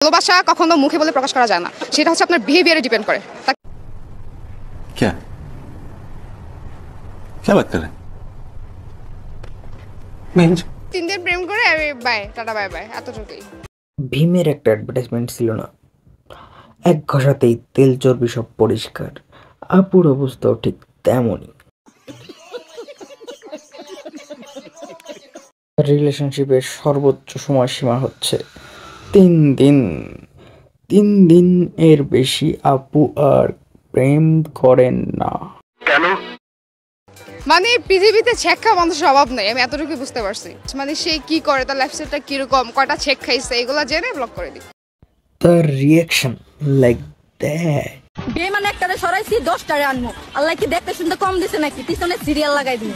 ভালোবাসা কখনো মুখে বলে প্রকাশ করা যায় না, সেটা হচ্ছে আপনার বিহেভিয়ারে ডিপেন্ড করে। क्या क्या बात कर रहे हैं? 3 দিন প্রেম করে বাই টাটা বাই বাই, এতটুকুই। ভীমের একটা অ্যাডভার্টাইজমেন্ট ছিল না, এক ঘষাতেই তেল চর্বি সব পরিষ্কার। আপুর অবস্থাও ঠিক তেমনই। রিলেশনশিপের সর্বোচ্চ সময়সীমা হচ্ছে 3 দিন। 3 দিন এর বেশি আপু আর প্রেম করেন না। মানে পৃথিবীতে ছেক খাওয়া মানুষের অভাব নেই, আমি এতটুকু বুঝতে পারছি। মানে সে কি করে, তার লাইফস্টাইলটা কিরকম, কয়টা ছেক খাইছে, এগুলো জেনে ব্লক করে দিই। তার রিয়াকশন লাইক দ্যাট। বিয়ে মানে একটারে সরাইছি 10টারে আনবো। আল্লাহ কি দেখতে শুনতে কম দিছে নাকি? পিছনে সিরিয়াল লাগাই দিই।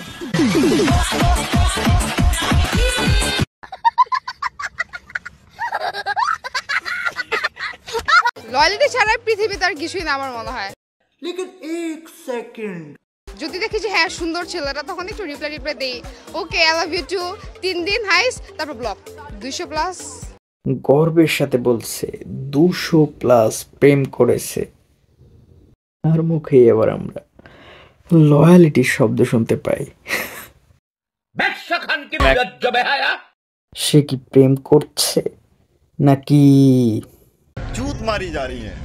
লয়ালিটি ছাড়া পৃথিবীতে আর কিছুই না আমার মনে হয়। লেকিন এক সেকেন্ড, যদি দেখি যে হ্যাঁ সুন্দর ছেলেটা, তখন একটু রিপ্লাই দেই, okay I love you too, 3 দিন হাইস, তারপর ব্লক। 200 প্লাস গর্বের সাথে বলছে 200 প্লাস প্রেম করেছে। আর মুখে এবার আমরা লয়ালিটির শব্দ শুনতে পাই। সে কি প্রেম করছে নাকি चूत मारी जा रही है।